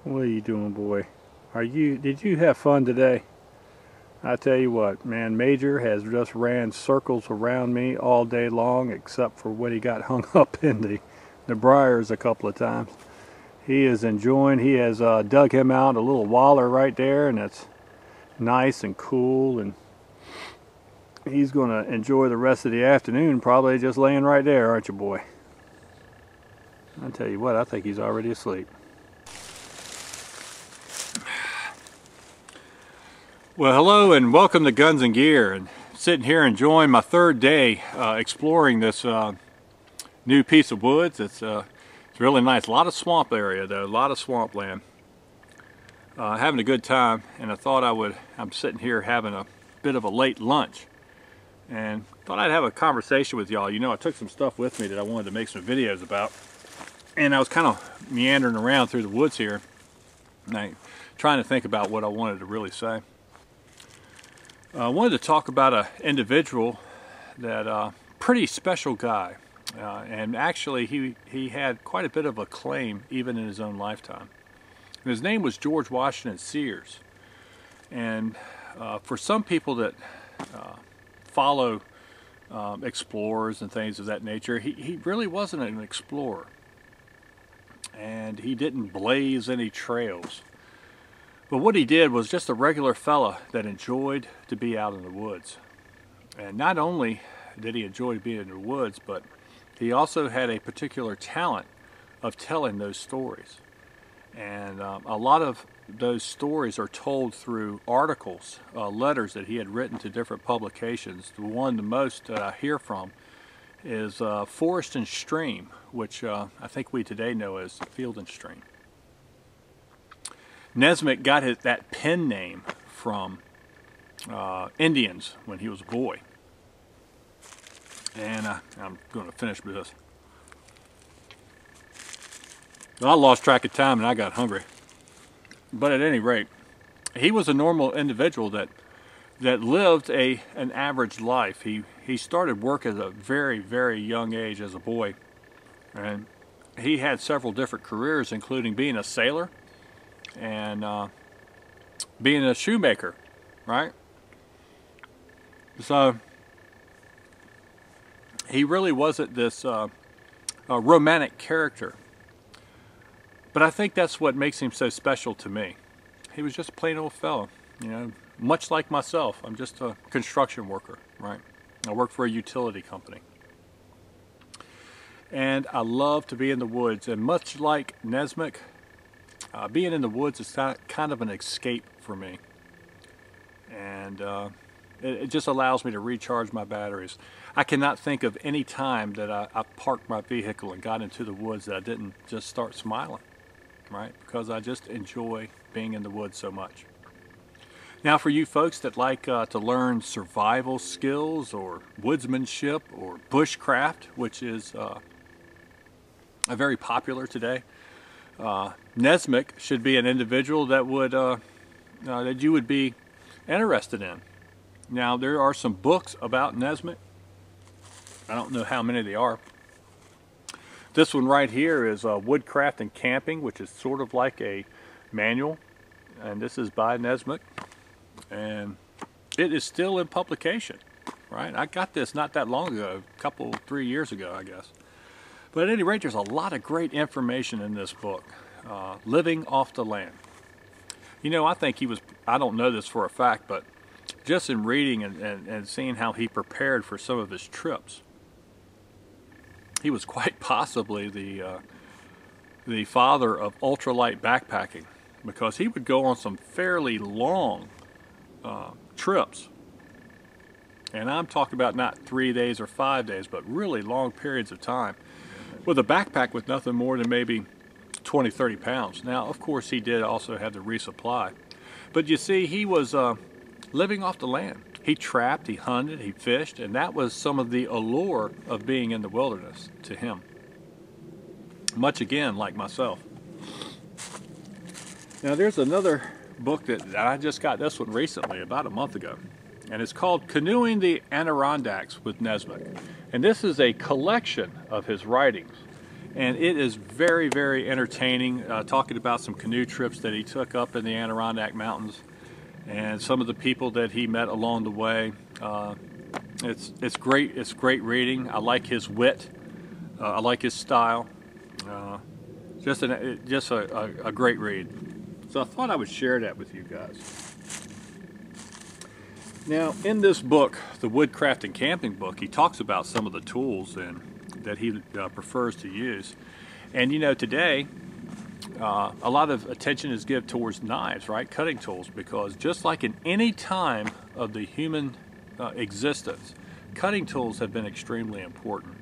What are you doing, boy? Did you have fun today? I tell you what, man, Major has just ran circles around me all day long, except for when he got hung up in the briars a couple of times. He is enjoying. He has dug him out a little waller right there, and it's nice and cool, and he's going to enjoy the rest of the afternoon probably just laying right there, aren't you, boy? I tell you what, I think he's already asleep. Well, hello and welcome to Guns and Gear. And sitting here enjoying my third day exploring this new piece of woods. It's really nice. A lot of swamp area though, a lot of swampland. Having a good time, and I thought I'm sitting here having a bit of a late lunch, and thought I'd have a conversation with y'all. You know, I took some stuff with me that I wanted to make some videos about, and I was kind of meandering around through the woods here, and trying to think about what I wanted to really say. I wanted to talk about an individual that pretty special guy, and actually he had quite a bit of acclaim even in his own lifetime. And his name was George Washington Sears, and for some people that follow explorers and things of that nature, he really wasn't an explorer, and he didn't blaze any trails. But what he did was just a regular fella that enjoyed to be out in the woods. And not only did he enjoy being in the woods, but he also had a particular talent of telling those stories. And a lot of those stories are told through articles, letters that he had written to different publications. The one the most I hear from is Forest and Stream, which I think we today know as Field and Stream. Nessmuk got that pen name from Indians when he was a boy. And I'm going to finish with this. Well, I lost track of time and I got hungry. But at any rate, he was a normal individual that lived an average life. He started work at a very, very young age as a boy. And he had several different careers, including being a sailor and being a shoemaker, right? So he really wasn't this romantic character, but I think that's what makes him so special to me. He was just a plain old fellow, you know, much like myself. I'm just a construction worker, right? I work for a utility company, and I love to be in the woods. And much like Nessmuk, being in the woods is kind of an escape for me, and it just allows me to recharge my batteries. I cannot think of any time that I parked my vehicle and got into the woods that I didn't just start smiling, right? Because I just enjoy being in the woods so much. Now, for you folks that like to learn survival skills or woodsmanship or bushcraft, which is very popular today, Nessmuk should be an individual that you would be interested in. Now, there are some books about Nessmuk. I don't know how many they are. This one right here is Woodcraft and Camping, which is sort of like a manual, and this is by Nessmuk, and it is still in publication, right? I got this not that long ago, a 3 years ago, I guess. But at any rate, there's a lot of great information in this book, Living Off the Land. You know, I think I don't know this for a fact, but just in reading and seeing how he prepared for some of his trips, he was quite possibly the father of ultralight backpacking, because he would go on some fairly long trips. And I'm talking about not 3 days or 5 days, but really long periods of time, with a backpack with nothing more than maybe 20-30 pounds. Now, of course, he did also have to resupply. But you see, he was living off the land. He trapped, he hunted, he fished, and that was some of the allure of being in the wilderness to him. Much again, like myself. Now, there's another book that I just got this one recently, about a month ago. And it's called Canoeing the Adirondacks with Nessmuk. And this is a collection of his writings. And it is very, very entertaining, talking about some canoe trips that he took up in the Adirondack Mountains and some of the people that he met along the way. It's great reading. I like his wit. I like his style. Just a great read. So I thought I would share that with you guys. Now, in this book, the Woodcraft and Camping book, he talks about some of the tools that he prefers to use. And you know, today, a lot of attention is given towards knives, right? Cutting tools, because just like in any time of the human existence, cutting tools have been extremely important.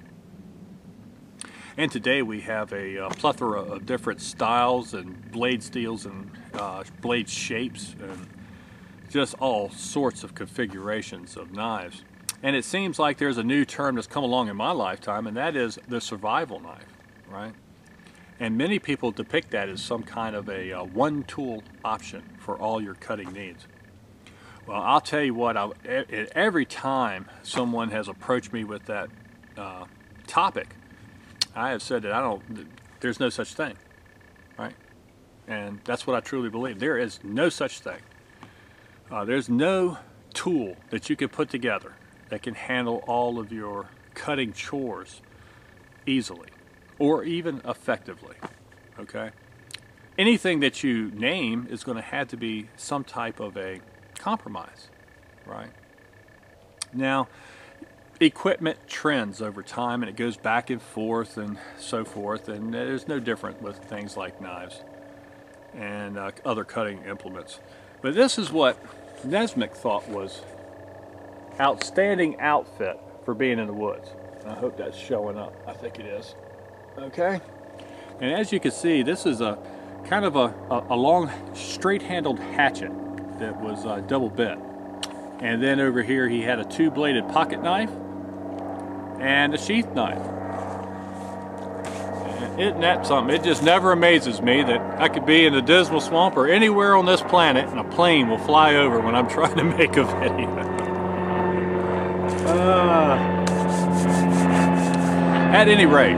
And today we have a plethora of different styles and blade steels and blade shapes and just all sorts of configurations of knives. And it seems like there's a new term that's come along in my lifetime, and that is the survival knife, right? And many people depict that as some kind of a one-tool option for all your cutting needs. Well, I'll tell you what, every time someone has approached me with that topic, I have said that there's no such thing, right? And that's what I truly believe. There is no such thing. There's no tool that you can put together that can handle all of your cutting chores easily or even effectively, okay? Anything that you name is going to have to be some type of a compromise, right? Now, equipment trends over time, and it goes back and forth and so forth, and there's no different with things like knives and other cutting implements. But this is what Nessmuk thought was outstanding outfit for being in the woods. I hope that's showing up. I think it is. Okay. And as you can see, this is a kind of a long straight-handled hatchet that was double bit. And then over here he had a two-bladed pocket knife and a sheath knife. And isn't that something? It just never amazes me that I could be in the Dismal Swamp or anywhere on this planet and a plane will fly over when I'm trying to make a video. At any rate,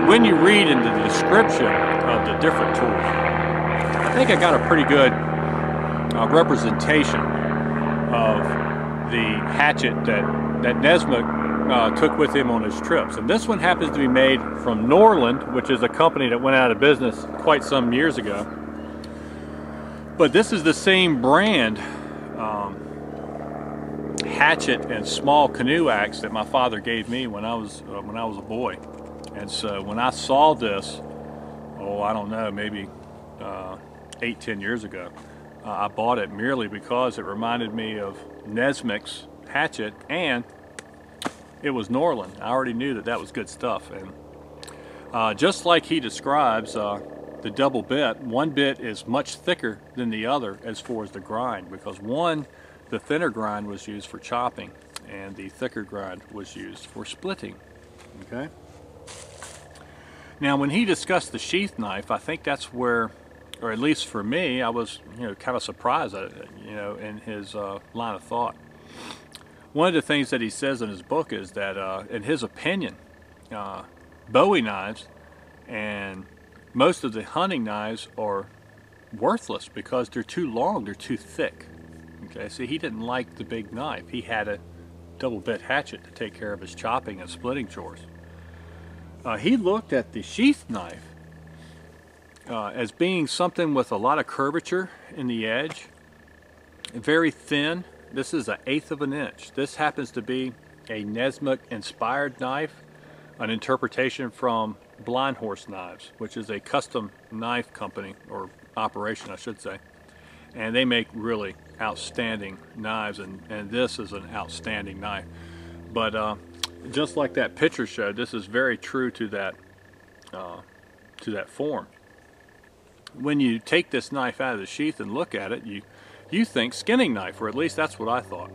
when you read into the description of the different tools, I think I got a pretty good representation of the hatchet that Nessmuk took with him on his trips. And this one happens to be made from Norland, which is a company that went out of business quite some years ago. But this is the same brand hatchet and small canoe axe that my father gave me when I was a boy. And so when I saw this, I don't know, maybe 8-10 years ago, I bought it merely because it reminded me of Nessmuk's hatchet, and it was Norland. I already knew that that was good stuff. And just like he describes the double bit, one bit is much thicker than the other as far as the grind, because the thinner grind was used for chopping and the thicker grind was used for splitting. Okay. Now when he discussed the sheath knife, I think that's where, or at least for me, I was kind of surprised at it, in his line of thought. One of the things that he says in his book is that in his opinion, Bowie knives and most of the hunting knives are worthless because they're too long, they're too thick. Okay, so he didn't like the big knife. He had a double bit hatchet to take care of his chopping and splitting chores. He looked at the sheath knife as being something with a lot of curvature in the edge, very thin. This is 1/8 of an inch. This happens to be a Nessmuk inspired knife, an interpretation from Blind Horse Knives, which is a custom knife company, or operation I should say. And they make really outstanding knives, and this is an outstanding knife. But just like that picture showed, this is very true to that form. When you take this knife out of the sheath and look at it, you think skinning knife, or at least that's what I thought.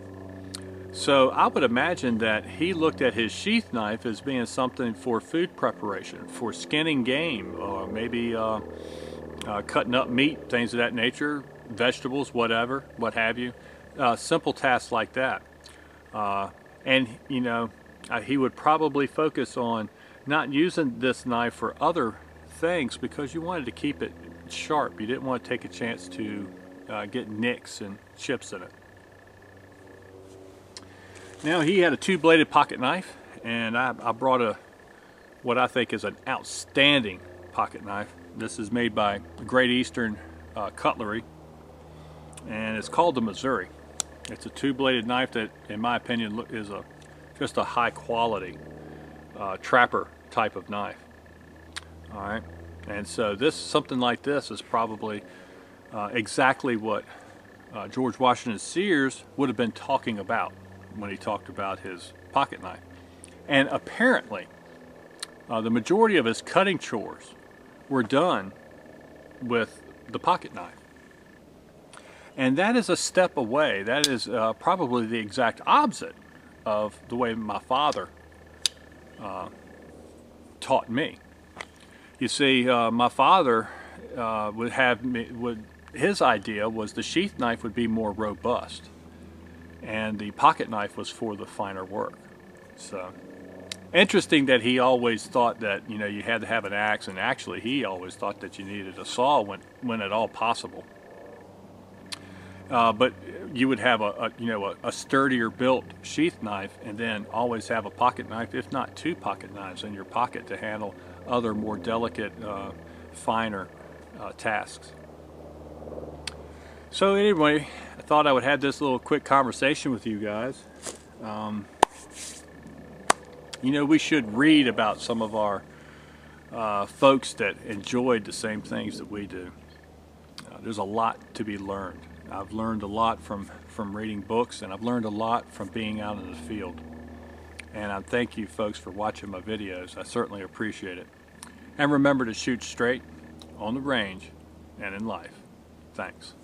So I would imagine that he looked at his sheath knife as being something for food preparation, for skinning game, or maybe cutting up meat, things of that nature, vegetables, whatever, what have you. Simple tasks like that. And he would probably focus on not using this knife for other things because you wanted to keep it sharp. You didn't want to take a chance to get nicks and chips in it. Now he had a two-bladed pocket knife, and I brought what I think is an outstanding pocket knife. This is made by Great Eastern Cutlery, and it's called the Missouri. It's a two-bladed knife that, in my opinion, is just a high-quality trapper type of knife. All right, and so something like this is probably exactly what George Washington Sears would have been talking about when he talked about his pocket knife. And apparently, the majority of his cutting chores were done with the pocket knife. And that is a step away. That is probably the exact opposite of the way my father taught me. You see, my father his idea was the sheath knife would be more robust, and the pocket knife was for the finer work. So interesting that he always thought that, you know, you had to have an axe, and actually he always thought that you needed a saw when at all possible. But you would have a sturdier built sheath knife, and then always have a pocket knife, if not two pocket knives in your pocket to handle other more delicate, finer tasks. So anyway, I thought I would have this little quick conversation with you guys. You know, we should read about some of our folks that enjoyed the same things that we do. There's a lot to be learned. I've learned a lot from reading books, and I've learned a lot from being out in the field. And I thank you folks for watching my videos. I certainly appreciate it. And remember to shoot straight on the range and in life. Thanks.